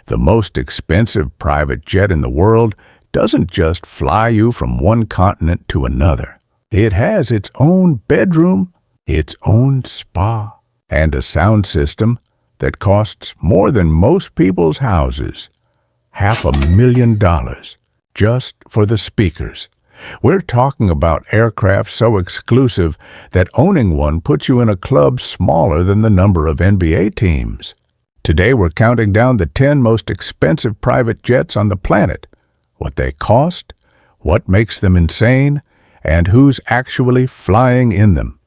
The most expensive private jet in the world doesn't just fly you from one continent to another. It has its own bedroom, its own spa, and a sound system that costs more than most people's houses. $500,000 just for the speakers. We're talking about aircraft so exclusive that owning one puts you in a club smaller than the number of NBA teams. Today we're counting down the 10 most expensive private jets on the planet, what they cost, what makes them insane, and who's actually flying in them.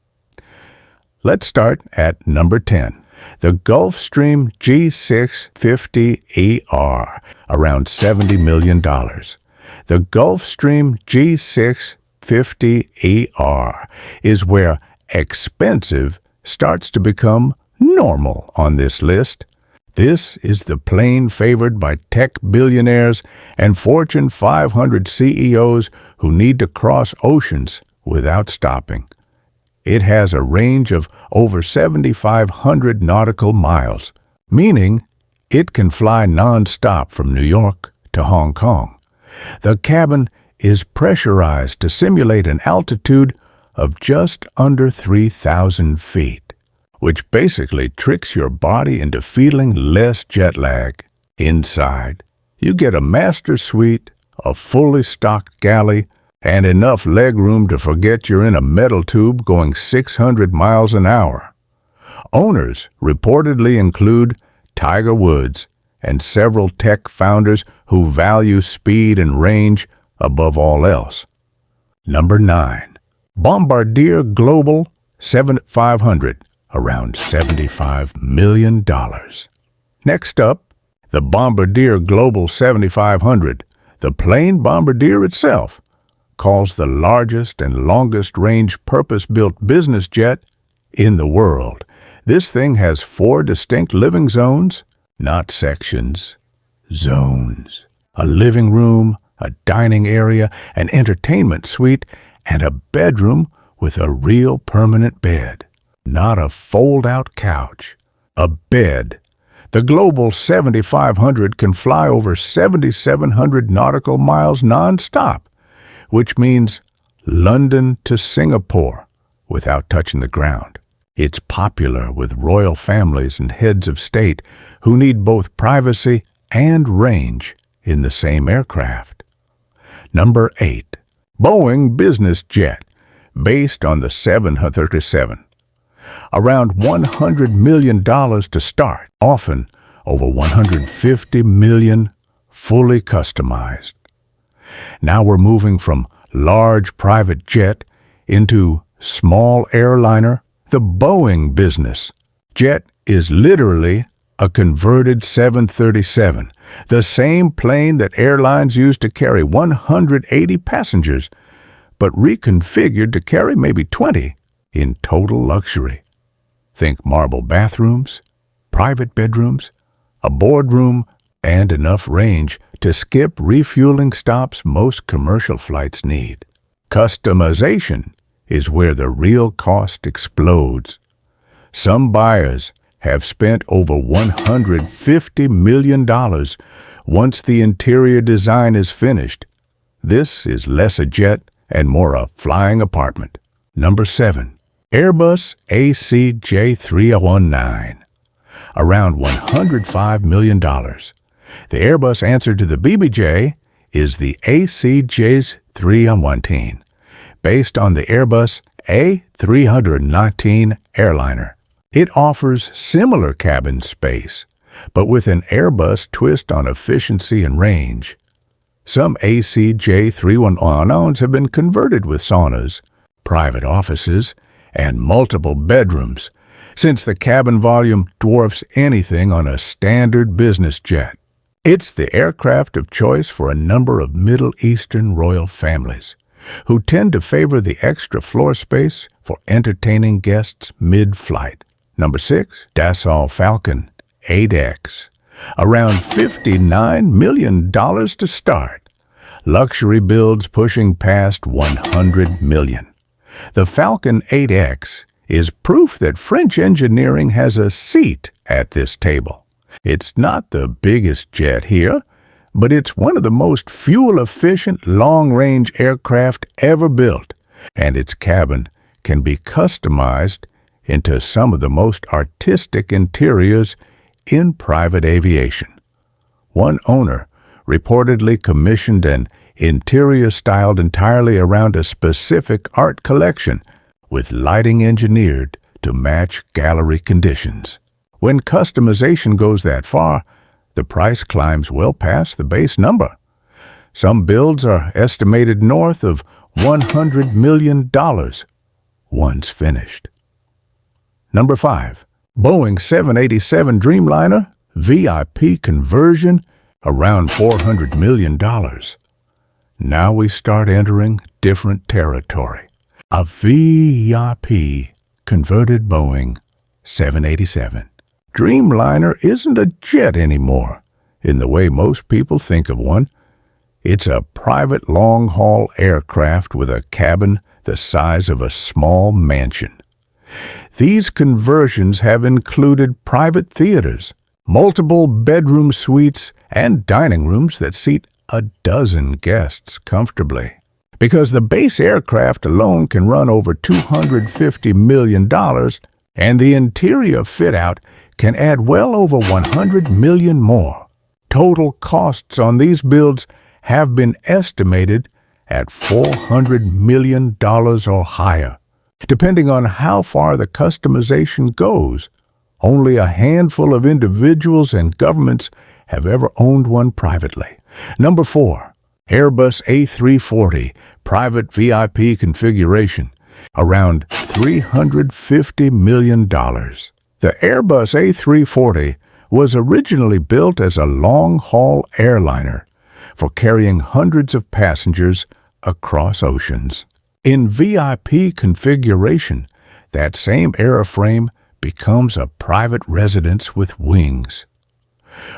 Let's start at number 10. The Gulfstream G650ER, around $70 million. The Gulfstream G650ER is where expensive starts to become normal on this list. This is the plane favored by tech billionaires and Fortune 500 CEOs who need to cross oceans without stopping. It has a range of over 7,500 nautical miles, meaning it can fly non-stop from New York to Hong Kong. The cabin is pressurized to simulate an altitude of just under 3,000 feet, which basically tricks your body into feeling less jet lag. Inside, you get a master suite, a fully stocked galley, and enough legroom to forget you're in a metal tube going 600 miles an hour. Owners reportedly include Tiger Woods and several tech founders who value speed and range above all else. Number 9. Bombardier Global 7500, around $75 million. Next up, the Bombardier Global 7500, the plain Bombardier itself, calls the largest and longest-range purpose-built business jet in the world. This thing has 4 distinct living zones, not sections, zones. A living room, a dining area, an entertainment suite, and a bedroom with a real permanent bed. Not a fold-out couch, a bed. The Global 7500 can fly over 7,700 nautical miles non-stop, which means London to Singapore without touching the ground. It's popular with royal families and heads of state who need both privacy and range in the same aircraft. Number 8. Boeing Business Jet, based on the 737. Around $100 million to start, often over $150 million fully customized. Now we're moving from large private jet into small airliner. The Boeing Business Jet is literally a converted 737, the same plane that airlines use to carry 180 passengers, but reconfigured to carry maybe 20 in total luxury. Think marble bathrooms, private bedrooms, a boardroom, and enough range to skip refueling stops most commercial flights need. Customization is where the real cost explodes. Some buyers have spent over $150 million once the interior design is finished. This is less a jet and more a flying apartment. Number 7. Airbus ACJ319, around $105 million. The Airbus answer to the BBJ is the ACJ319, based on the Airbus A319 airliner. It offers similar cabin space, but with an Airbus twist on efficiency and range. Some ACJ319s have been converted with saunas, private offices, and multiple bedrooms, since the cabin volume dwarfs anything on a standard business jet. It's the aircraft of choice for a number of Middle Eastern royal families, who tend to favor the extra floor space for entertaining guests mid-flight. Number 6. Dassault Falcon 8X, around $59 million to start. Luxury builds pushing past $100 million. The Falcon 8X is proof that French engineering has a seat at this table. It's not the biggest jet here, but it's one of the most fuel-efficient long-range aircraft ever built, and its cabin can be customized into some of the most artistic interiors in private aviation. One owner reportedly commissioned an interior styled entirely around a specific art collection, with lighting engineered to match gallery conditions. When customization goes that far, the price climbs well past the base number. Some builds are estimated north of $100 million once finished. Number 5. Boeing 787 Dreamliner VIP conversion, around $400 million. Now we start entering different territory. A VIP converted Boeing 787. Dreamliner isn't a jet anymore, in the way most people think of one. It's a private long-haul aircraft with a cabin the size of a small mansion. These conversions have included private theaters, multiple bedroom suites, and dining rooms that seat a dozen guests comfortably. Because the base aircraft alone can run over $250 million, and the interior fit-out can add well over $100 million more. Total costs on these builds have been estimated at $400 million or higher. Depending on how far the customization goes, only a handful of individuals and governments have ever owned one privately. Number 4. Airbus A340 private VIP configuration, around $350 million. The Airbus A340 was originally built as a long-haul airliner for carrying hundreds of passengers across oceans. In VIP configuration, that same airframe becomes a private residence with wings.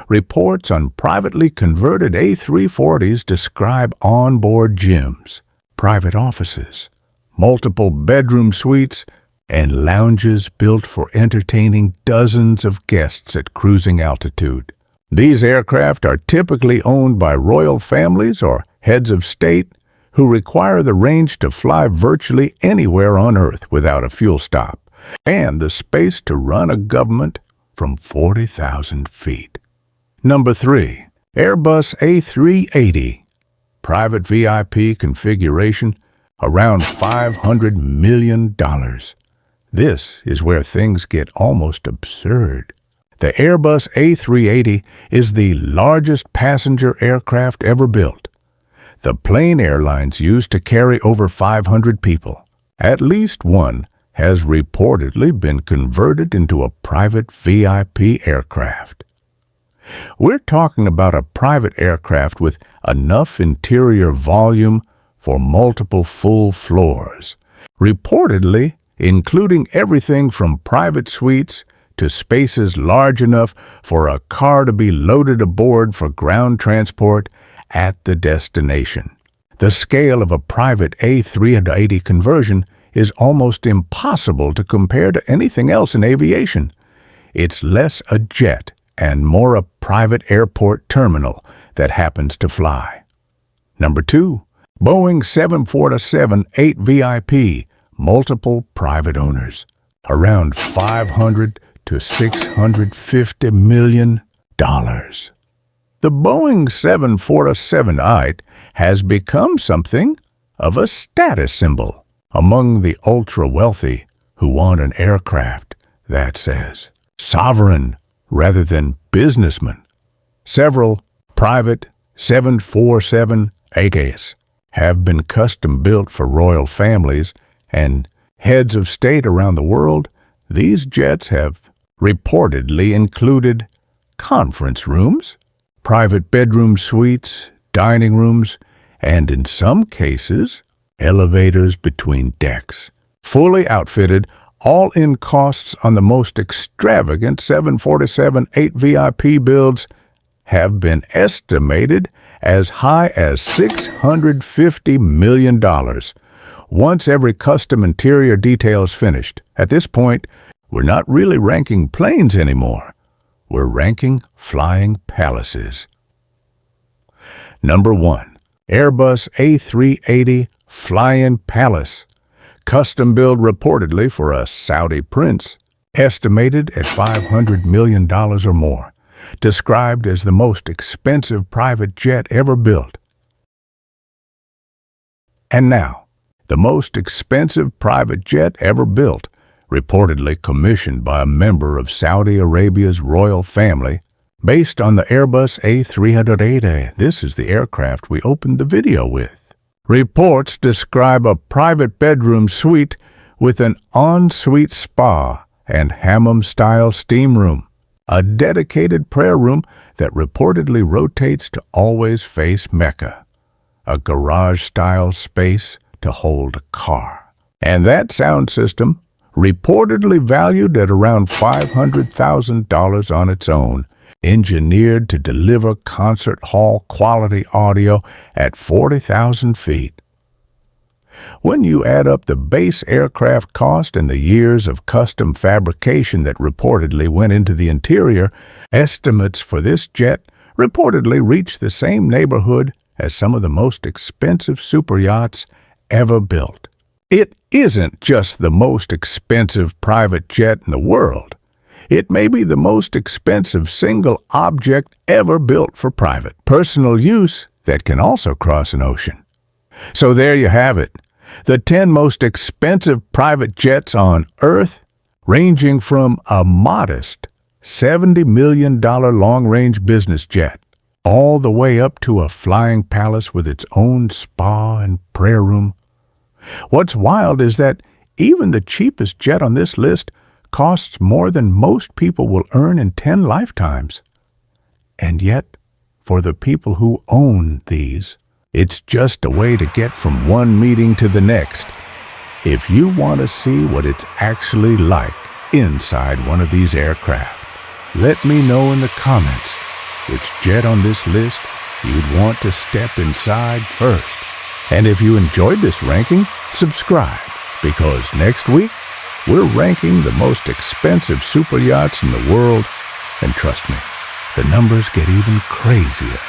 Reports on privately converted A340s describe onboard gyms, private offices, multiple bedroom suites, and lounges built for entertaining dozens of guests at cruising altitude. These aircraft are typically owned by royal families or heads of state who require the range to fly virtually anywhere on Earth without a fuel stop, and the space to run a government from 40,000 feet. Number 3. Airbus A380 private VIP configuration, around $500 million. This is where things get almost absurd. The Airbus A380 is the largest passenger aircraft ever built. The plane airlines used to carry over 500 people. At least one has reportedly been converted into a private VIP aircraft. We're talking about a private aircraft with enough interior volume for multiple full floors, reportedly including everything from private suites to spaces large enough for a car to be loaded aboard for ground transport at the destination. The scale of a private A380 conversion is almost impossible to compare to anything else in aviation. It's less a jet and more a private airport terminal that happens to fly. Number 2. Boeing 747-8 VIP, multiple private owners, around $500 to $650 million. The Boeing 747-8 has become something of a status symbol among the ultra-wealthy who want an aircraft that says sovereign rather than businessman. Several private 747-8s have been custom-built for royal families and heads of state around the world. These jets have reportedly included conference rooms, private bedroom suites, dining rooms, and in some cases, elevators between decks. Fully outfitted, all-in costs on the most extravagant 747-8 VIP builds have been estimated as high as $650 million. Once every custom interior detail is finished. At this point, we're not really ranking planes anymore. we're ranking flying palaces. Number 1. Airbus A380 Flying Palace. Custom build reportedly for a Saudi prince. Estimated at $500 million or more. Described as the most expensive private jet ever built. And now, the most expensive private jet ever built, reportedly commissioned by a member of Saudi Arabia's royal family, based on the Airbus A380. This is the aircraft we opened the video with. Reports describe a private bedroom suite with an en-suite spa and hammam-style steam room, a dedicated prayer room that reportedly rotates to always face Mecca, a garage-style space to hold a car. And that sound system, reportedly valued at around $500,000 on its own, engineered to deliver concert hall quality audio at 40,000 feet. When you add up the base aircraft cost and the years of custom fabrication that reportedly went into the interior, estimates for this jet reportedly reach the same neighborhood as some of the most expensive super yachts ever built. It isn't just the most expensive private jet in the world. It may be the most expensive single object ever built for private, personal use that can also cross an ocean. So there you have it, the 10 most expensive private jets on Earth, ranging from a modest $70 million long-range business jet, all the way up to a flying palace with its own spa and prayer room. What's wild is that even the cheapest jet on this list costs more than most people will earn in 10 lifetimes. And yet, for the people who own these, it's just a way to get from one meeting to the next. If you want to see what it's actually like inside one of these aircraft, let me know in the comments which jet on this list you'd want to step inside first. And if you enjoyed this ranking, subscribe, because next week, we're ranking the most expensive super yachts in the world, and trust me, the numbers get even crazier.